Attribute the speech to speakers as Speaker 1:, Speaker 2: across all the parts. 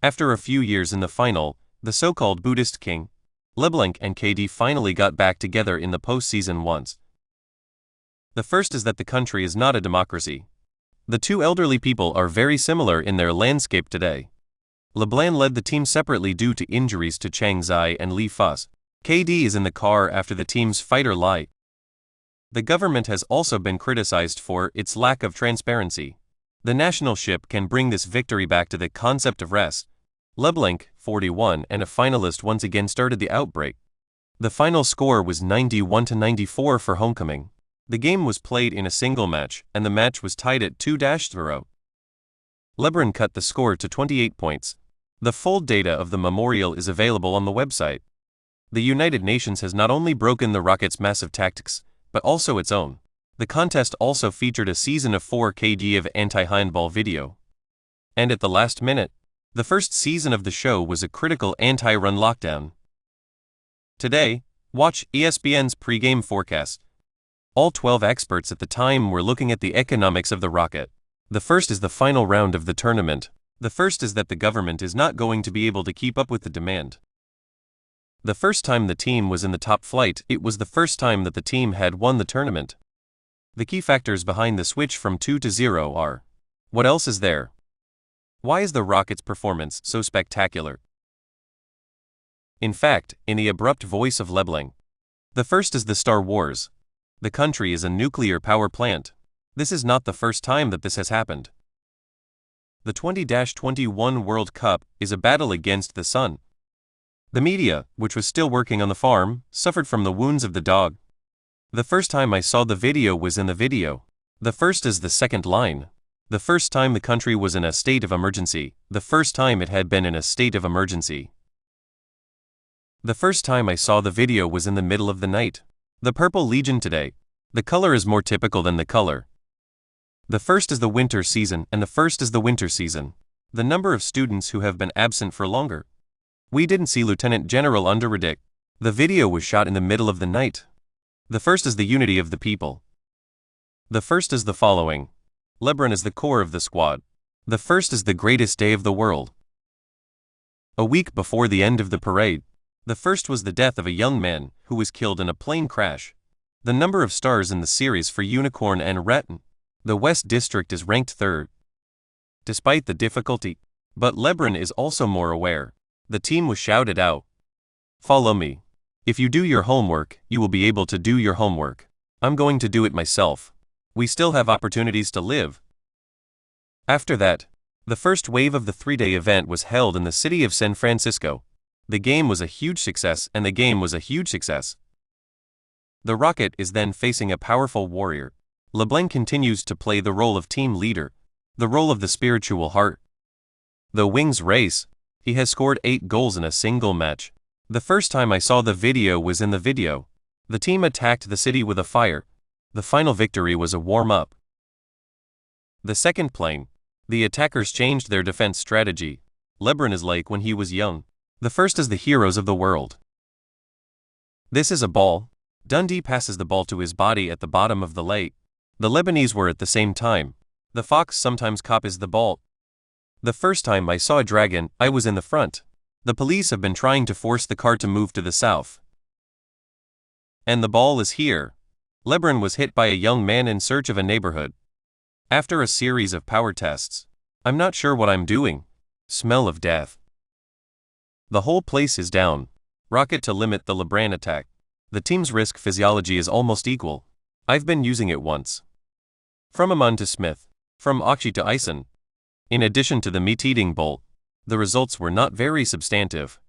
Speaker 1: After a few years in the final, the so-called Buddhist king, LeBron and KD finally got back together in the postseason once. The first is that the country is not a democracy. The two elderly people are very similar in their landscape today. LeBron led the team separately due to injuries to Chang Zai and Lee Fuss. KD is in the car after the team's fighter Lai. The government has also been criticized for its lack of transparency. The national ship can bring this victory back to the concept of rest. LeBron, 41 and a finalist once again started the outbreak. The final score was 91-94 for homecoming. The game was played in a single match, and the match was tied at 2-0. LeBron cut the score to 28 points. The full data of the memorial is available on the website. The United Nations has not only broken the Rockets' massive tactics, but also its own. The contest also featured a season of 4K of anti-handball video. And at the last minute, the first season of the show was a critical anti-run lockdown. Today, watch ESPN's pre-game forecast. All 12 experts at the time were looking at the economics of the Rocket. The first is the final round of the tournament. The first is that the government is not going to be able to keep up with the demand. The first time the team was in the top flight, it was the first time that the team had won the tournament. The key factors behind the switch from 2-0 are: what else is there? Why is the Rockets' performance so spectacular? In fact, in the abrupt voice of LeBron, the first is the Star Wars. The country is a nuclear power plant. This is not the first time that this has happened. The 20-21 World Cup is a battle against the sun. The media, which was still working on the farm, suffered from the wounds of the dog. The first time I saw the video was in the video. The first is the second line. The first time the country was in a state of emergency. The first time it had been in a state of emergency. The first time I saw the video was in the middle of the night. The Purple Legion today. The color is more typical than the color. The first is the winter season, and the first is the winter season. The number of students who have been absent for longer. We didn't see Lieutenant General Underredick. The video was shot in the middle of the night. The first is the unity of the people. The first is the following. LeBron is the core of the squad. The first is the greatest day of the world. A week before the end of the parade, the first was the death of a young man who was killed in a plane crash. The number of stars in the series for Unicorn and Rattan. The West District is ranked third. Despite the difficulty, but LeBron is also more aware. The team was shouted out. Follow me. If you do your homework, you will be able to do your homework. I'm going to do it myself. We still have opportunities to live. After that, the first wave of the 3-day event was held in the city of San Francisco. The game was a huge success, and the game was a huge success. The Rocket is then facing a powerful warrior. LeBron continues to play the role of team leader, the role of the spiritual heart. The Wings race. He has scored 8 goals in a single match. The first time I saw the video was in the video. The team attacked the city with a fire. The final victory was a warm-up. The second plane. The attackers changed their defense strategy. LeBron is like when he was young. The first is the heroes of the world. This is a ball. Dundee passes the ball to his body at the bottom of the lake. The Lebanese were at the same time. The fox sometimes copies the ball. The first time I saw a dragon, I was in the front. The police have been trying to force the car to move to the south. And the ball is here. LeBron was hit by a young man in search of a neighborhood. After a series of power tests. I'm not sure what I'm doing. Smell of death. The whole place is down. Rocket to limit the LeBron attack. The team's risk physiology is almost equal. I've been using it once. From Amon to Smith. From Akshi to Ison. In addition to the meat-eating bolt, the results were not very substantive.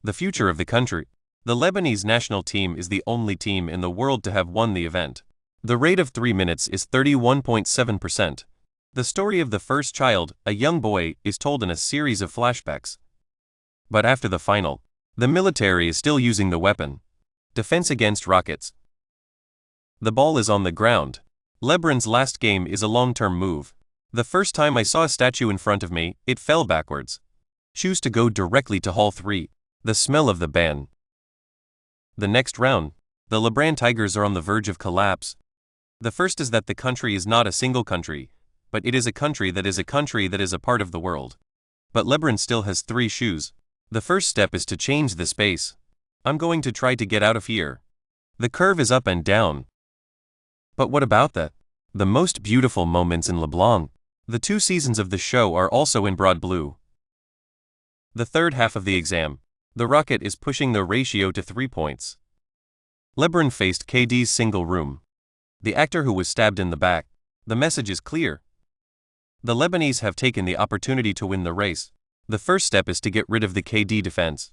Speaker 1: The future of the country. The Lebanese national team is the only team in the world to have won the event. The rate of 3 minutes is 31.7%. The story of the first child, a young boy, is told in a series of flashbacks. But after the final, the military is still using the weapon. Defense against rockets. The ball is on the ground. LeBron's last game is a long-term move. The first time I saw a statue in front of me, it fell backwards. Choose to go directly to Hall 3. The smell of the ban. The next round. The LeBron Tigers are on the verge of collapse. The first is that the country is not a single country, but it is a country that is a country that is a part of the world. But LeBron still has 3 shoes. The first step is to change the space. I'm going to try to get out of here. The curve is up and down. But what about that? The most beautiful moments in LeBlanc. The 2 seasons of the show are also in broad blue. The third half of the exam. The Rocket is pushing the ratio to 3 points. LeBron faced KD's single room. The actor who was stabbed in the back. The message is clear. The Lebanese have taken the opportunity to win the race. The first step is to get rid of the KD defense.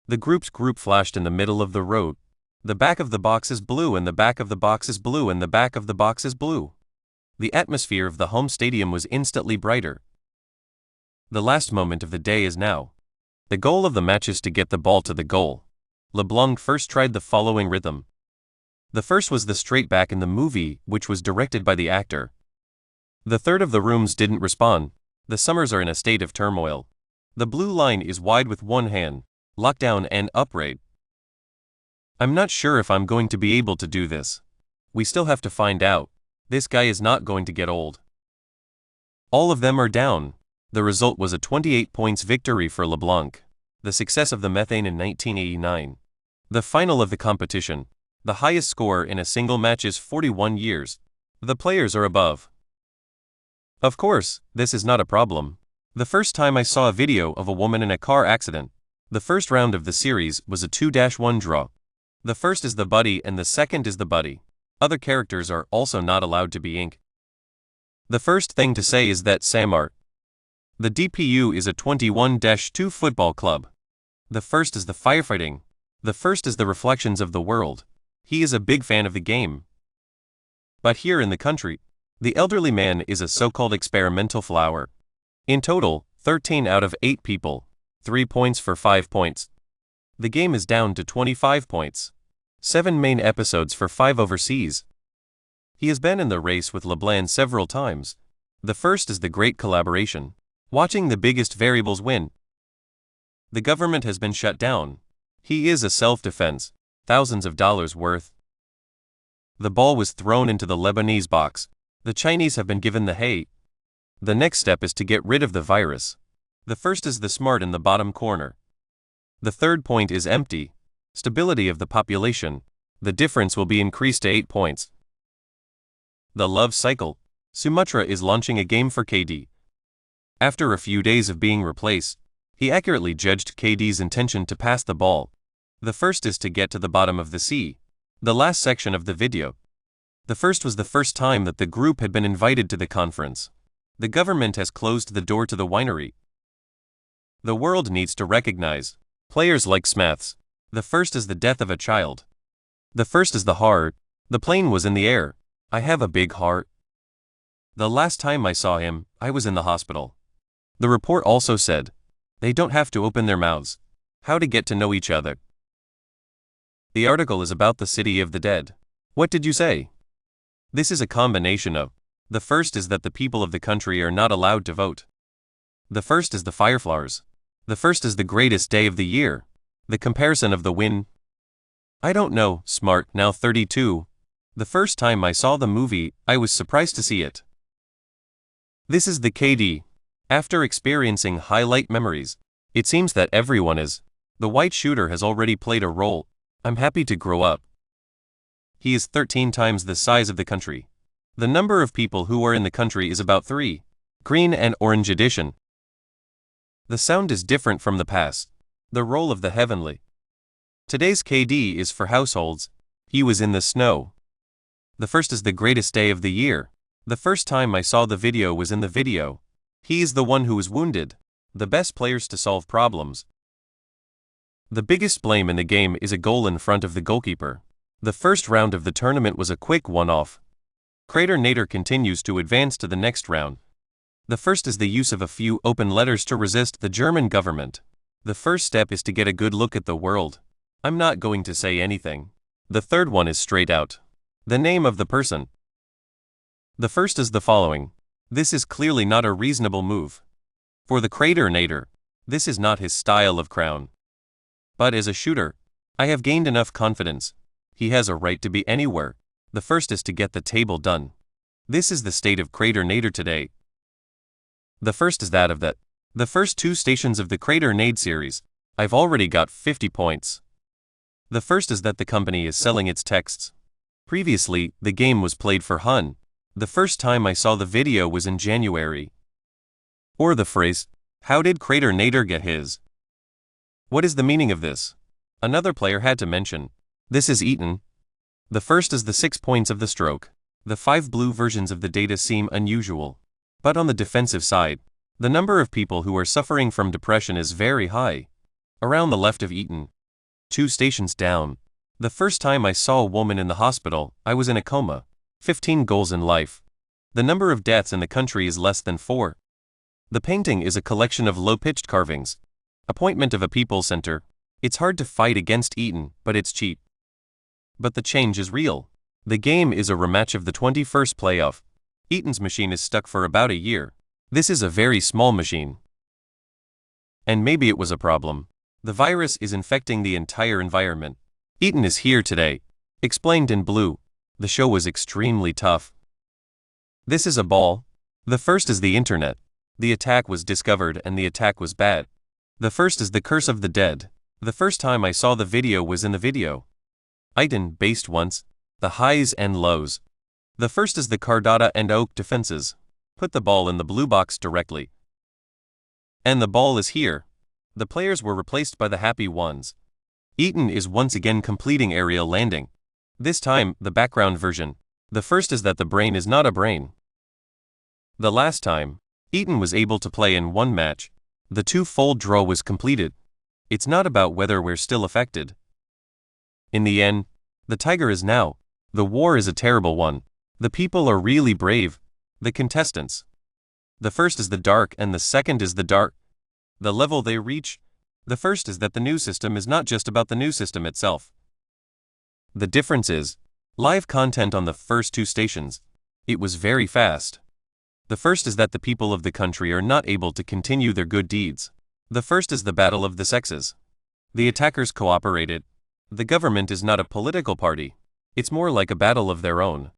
Speaker 1: The group flashed in the middle of the road. The back of the box is blue and the back of the box is blue and the back of the box is blue. The atmosphere of the home stadium was instantly brighter. The last moment of the day is now. The goal of the match is to get the ball to the goal. LeBlanc first tried the following rhythm. The first was the straight back in the movie, which was directed by the actor. The third of the rooms didn't respond. The Summers are in a state of turmoil. The blue line is wide with one hand, lockdown and upright. I'm not sure if I'm going to be able to do this. We still have to find out. This guy is not going to get old. All of them are down. The result was a 28 points victory for LeBlanc. The success of the methane in 1989. The final of the competition. The highest score in a single match is 41 years. The players are above. Of course, this is not a problem. The first time I saw a video of a woman in a car accident. The first round of the series was a 2-1 draw. The first is the buddy and the second is the buddy. Other characters are also not allowed to be ink. The first thing to say is that Samart. The DPU is a 21-2 football club. The first is the firefighting. The first is the reflections of the world. He is a big fan of the game. But here in the country, the elderly man is a so-called experimental flower. In total, 13 out of 8 people. 3 points for 5 points. The game is down to 25 points. 7 main episodes for 5 overseas. He has been in the race with LeBlanc several times. The first is the great collaboration. Watching the biggest variables win. The government has been shut down. He is a self-defense. Thousands of dollars worth. The ball was thrown into the Lebanese box. The Chinese have been given the hay. The next step is to get rid of the virus. The first is the smart in the bottom corner. The third point is empty. Stability of the population. The difference will be increased to 8 points. The love cycle. Sumatra is launching a game for KD. After a few days of being replaced, he accurately judged KD's intention to pass the ball. The first is to get to the bottom of the sea. The last section of the video. The first was the first time that the group had been invited to the conference. The government has closed the door to the winery. The world needs to recognize players like Smiths. The first is the death of a child. The first is the heart. The plane was in the air. I have a big heart. The last time I saw him, I was in the hospital. The report also said, they don't have to open their mouths. How to get to know each other. The article is about the city of the dead. What did you say? This is a combination of, the first is that the people of the country are not allowed to vote. The first is the fireflowers. The first is the greatest day of the year. The comparison of the win. I don't know, Smart, now 32. The first time I saw the movie, I was surprised to see it. This is the KD. After experiencing highlight memories, it seems that everyone is. The white shooter has already played a role. I'm happy to grow up. He is 13 times the size of the country. The number of people who are in the country is about 3. Green and orange edition. The sound is different from the past. The role of the heavenly. Today's KD is for households. He was in the snow. The first is the greatest day of the year. The first time I saw the video was in the video. He is the one who was wounded. The best players to solve problems. The biggest blame in the game is a goal in front of the goalkeeper. The first round of the tournament was a quick one-off. Crater Nader continues to advance to the next round. The first is the use of a few open letters to resist the German government. The first step is to get a good look at the world. I'm not going to say anything. The third one is straight out. The name of the person. The first is the following. This is clearly not a reasonable move. For the Crater Nader, this is not his style of crown. But as a shooter, I have gained enough confidence. He has a right to be anywhere. The first is to get the table done. This is the state of Crater Nader today. The first is that of that. The first 2 stations of the Crater Nade series, I've already got 50 points. The first is that the company is selling its texts. Previously, the game was played for fun. The first time I saw the video was in January. Or the phrase, "How did Crater Nader get his?" What is the meaning of this? Another player had to mention. This is Eaton. The first is the 6 points of the stroke. The 5 blue versions of the data seem unusual. But on the defensive side, the number of people who are suffering from depression is very high. Around the left of Eaton. 2 stations down. The first time I saw a woman in the hospital, I was in a coma. 15 goals in life. The number of deaths in the country is less than 4. The painting is a collection of low-pitched carvings. Appointment of a people center. It's hard to fight against Eaton, but it's cheap. But the change is real. The game is a rematch of the 21st playoff. Eaton's machine is stuck for about a year. This is a very small machine. And maybe it was a problem. The virus is infecting the entire environment. Eaton is here today. Explained in blue. The show was extremely tough. This is a ball. The first is the internet. The attack was discovered and the attack was bad. The first is the curse of the dead. The first time I saw the video was in the video. Eaton based once. The highs and lows. The first is the Cardata and Oak defenses. Put the ball in the blue box directly. And the ball is here. The players were replaced by the happy ones. Eaton is once again completing aerial landing. This time, the background version. The first is that the brain is not a brain. The last time, Eaton was able to play in 1 match. The 2-fold draw was completed. It's not about whether we're still affected. In the end, the tiger is now. The war is a terrible one. The people are really brave. The contestants. The first is the dark and the second is the dark. The level they reach. The first is that the new system is not just about the new system itself. The difference is, live content on the first 2 stations. It was very fast. The first is that the people of the country are not able to continue their good deeds. The first is the battle of the sexes. The attackers cooperated. The government is not a political party. It's more like a battle of their own.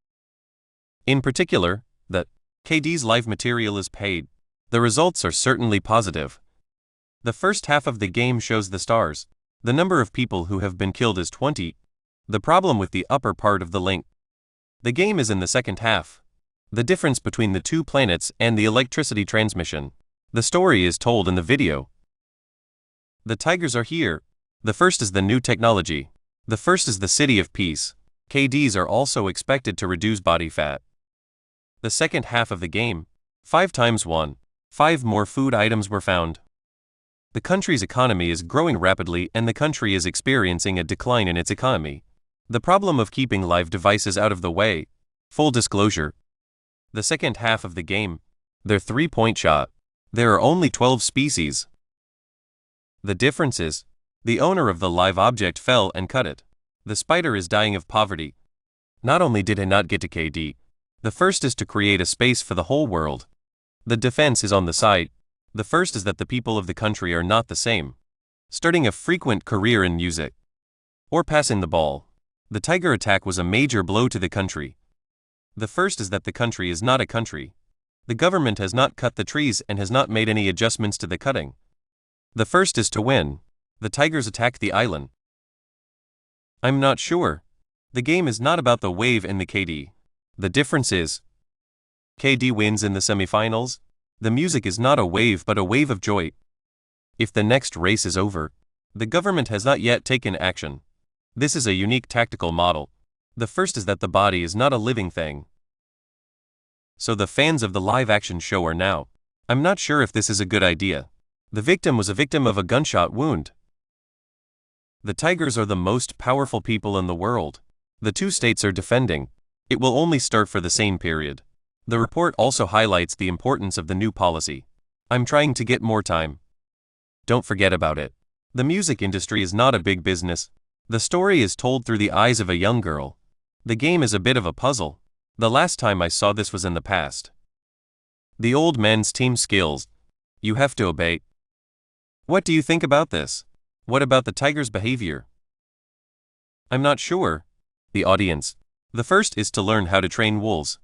Speaker 1: In particular, the KD's live material is paid. The results are certainly positive. The first half of the game shows the stars. The number of people who have been killed is 20. The problem with the upper part of the link. The game is in the second half. The difference between the 2 planets and the electricity transmission. The story is told in the video. The tigers are here. The first is the new technology. The first is the city of peace. KDs are also expected to reduce body fat. The second half of the game. 5 times 1. 5 more food items were found. The country's economy is growing rapidly and the country is experiencing a decline in its economy. The problem of keeping live devices out of the way. Full disclosure. The second half of the game. Their 3-point shot. There are only 12 species. The difference is, the owner of the live object fell and cut it. The spider is dying of poverty. Not only did I not get to KD, the first is to create a space for the whole world. The defense is on the side. The first is that the people of the country are not the same. Starting a frequent career in music. Or passing the ball. The tiger attack was a major blow to the country. The first is that the country is not a country. The government has not cut the trees and has not made any adjustments to the cutting. The first is to win. The tigers attack the island. I'm not sure. The game is not about the wave and the KD. The difference is, KD wins in the semifinals. The music is not a wave but a wave of joy. If the next race is over, the government has not yet taken action. This is a unique tactical model. The first is that the body is not a living thing. So the fans of the live-action show are now. I'm not sure if this is a good idea. The victim was a victim of a gunshot wound. The tigers are the most powerful people in the world. The 2 states are defending. It will only start for the same period. The report also highlights the importance of the new policy. I'm trying to get more time. Don't forget about it. The music industry is not a big business. The story is told through the eyes of a young girl. The game is a bit of a puzzle. The last time I saw this was in the past. The old men's team skills. You have to obey. What do you think about this? What about the tiger's behavior? I'm not sure. The audience. The first is to learn how to train wolves.